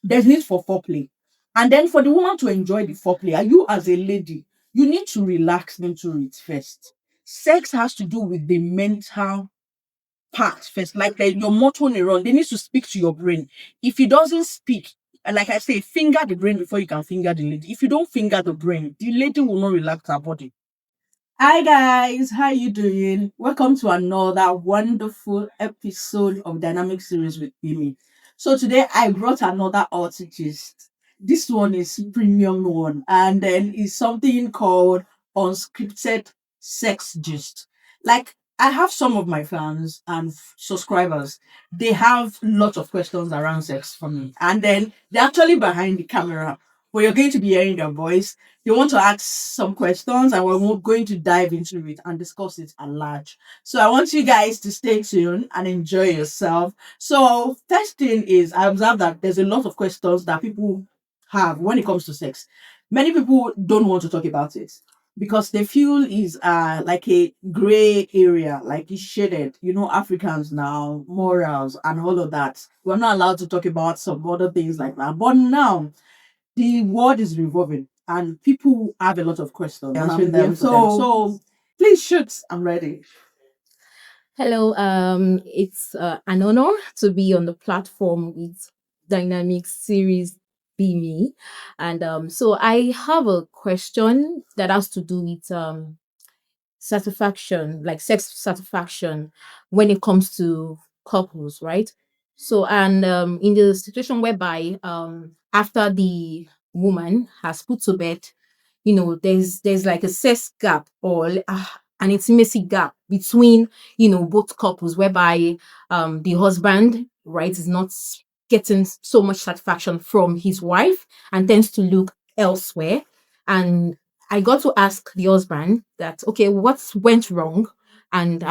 there's need for foreplay. And then for the woman to enjoy the foreplay, are you as a lady, you need to relax into it first. Sex has to do with the mental part first, like your motor neuron, they need to speak to your brain. If it doesn't speak, like I say, finger the brain before you can finger the lady. If you don't finger the brain, the lady will not relax her body. Hi guys, how you doing? Welcome to another wonderful episode of Dynamic Series with Mimi. So today I brought another artist. This one is premium one, and then it's something called Unscripted Sex Gist. Like I have some of my fans and subscribers. They have lots of questions around sex for me, and then they're actually behind the camera. But you're going to be hearing their voice. They want to ask some questions, and we're going to dive into it and discuss it at large. So I want you guys to stay tuned and enjoy yourself. So first thing is, I observe that there's a lot of questions that people have when it comes to sex. Many people don't want to talk about it because they feel is like a gray area, like it's shaded. You know, Africans now, morals and all of that. We're not allowed to talk about some other things like that. But now the world is revolving and people have a lot of questions answering them. So please shoot. I'm ready. Hello, it's an honor to be on the platform with Dynamic Series Be Me. And so I have a question that has to do with satisfaction, like sex satisfaction when it comes to couples, right? So, and in the situation whereby after the woman has put to bed, there's like a sex gap or an intimacy gap between both couples, whereby the husband, right, is not getting so much satisfaction from his wife and tends to look elsewhere. And I got to ask the husband that, okay, what went wrong? And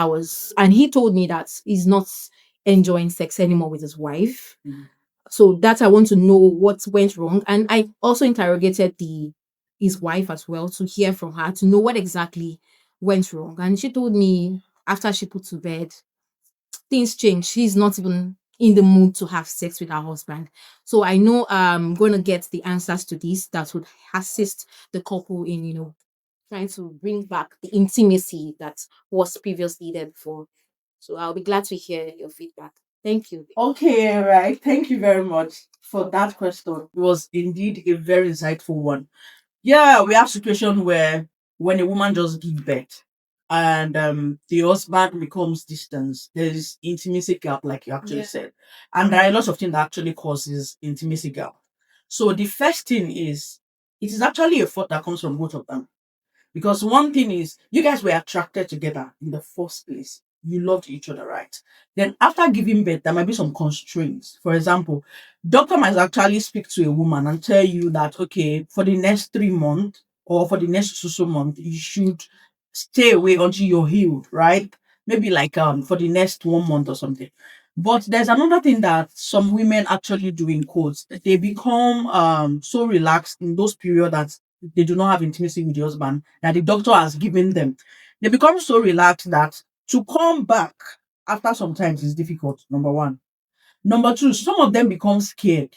he told me that he's not enjoying sex anymore with his wife. So that I want to know what went wrong. And I also interrogated his wife as well to hear from her to know what exactly went wrong. And she told me after she put to bed, things changed. She's not even in the mood to have sex with her husband. So I know I'm gonna get the answers to this that would assist the couple in, trying to bring back the intimacy that was previously there before. So I'll be glad to hear your feedback. Thank you. Okay, right. Thank you very much for that question. It was indeed a very insightful one. Yeah, we have situation where when a woman just gives birth and the husband becomes distance, there is intimacy gap, like you actually said. And there are a lot of things that actually causes intimacy gap. So the first thing is it is actually a fault that comes from both of them. Because one thing is, you guys were attracted together in the first place. You loved each other, right? Then after giving birth, there might be some constraints. For example, doctor might actually speak to a woman and tell you that, okay, for the next 3 months or for the next so month, you should stay away until you're healed, right? Maybe like for the next 1 month or something. But there's another thing that some women actually do in quotes. They become so relaxed in those periods that they do not have intimacy with the husband that the doctor has given them. They become so relaxed that to come back after some times is difficult. Number one. Number two, some of them become scared.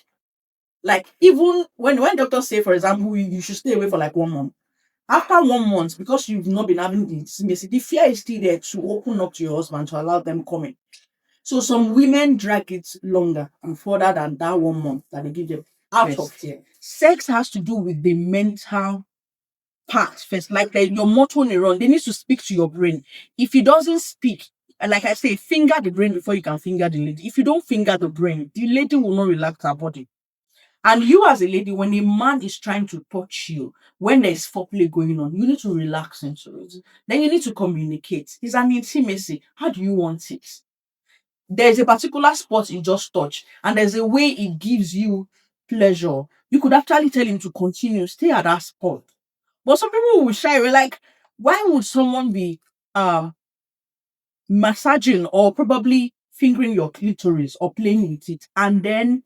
Like even when doctors say, for example, you should stay away for like 1 month. After 1 month, because you've not been having the intimacy, the fear is still there to open up to your husband to allow them come in. So some women drag it longer and further than that 1 month that they give them out of fear. Sex has to do with the mental part first, like your motor neuron, they need to speak to your brain. If it doesn't speak, and like I say, finger the brain before you can finger the lady. If you don't finger the brain, the lady will not relax her body. And you as a lady, when a man is trying to touch you, when there's foreplay going on, you need to relax into it. Then you need to communicate. It's an intimacy. How do you want it? There's a particular spot you just touch, and there's a way it gives you pleasure. You could actually tell him to continue, stay at that spot. But some people will shy away, like, why would someone be uh massaging or probably fingering your clitoris or playing with it, and then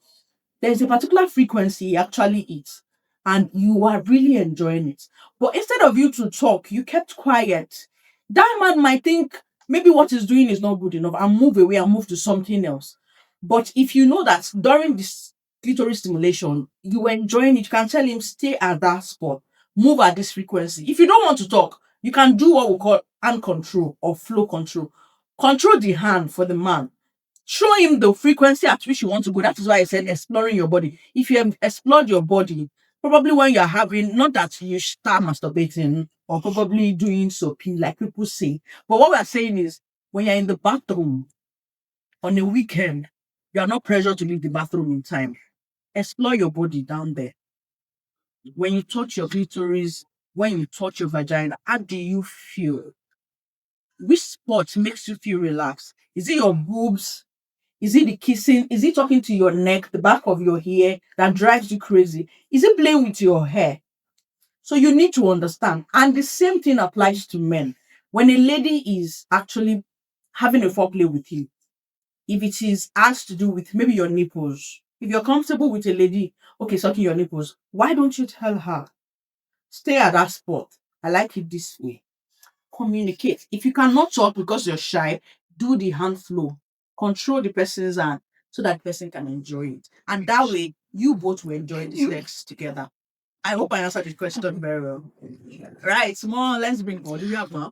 there's a particular frequency he actually eats, and you are really enjoying it. But instead of you to talk, you kept quiet. That man might think maybe what he's doing is not good enough and move away and move to something else. But if you know that during this clitoris stimulation, you enjoying it, you can tell him stay at that spot, move at this frequency. If you don't want to talk, you can do what we call hand control or flow control. Control the hand for the man. Show him the frequency at which you want to go. That is why I said exploring your body. If you have explored your body, probably when you're having, not that you start masturbating or probably doing soaping like people say, but what we're saying is when you're in the bathroom on a weekend, you are not pressured to leave the bathroom in time. Explore your body down there. When you touch your clitoris, when you touch your vagina, how do you feel? Which spot makes you feel relaxed? Is it your boobs? Is it the kissing? Is it talking to your neck, the back of your hair that drives you crazy? Is it playing with your hair? So you need to understand. And the same thing applies to men. When a lady is actually having a foreplay with you, if it is has to do with maybe your nipples, if you're comfortable with a lady, okay, sucking your nipples, why don't you tell her, stay at that spot? I like it this way. Communicate. If you cannot talk because you're shy, do the hand flow. Control the person's hand so that the person can enjoy it. And that way, you both will enjoy the sex together. I hope I answered the question very well. Right, more. Let's bring more. Do you have more?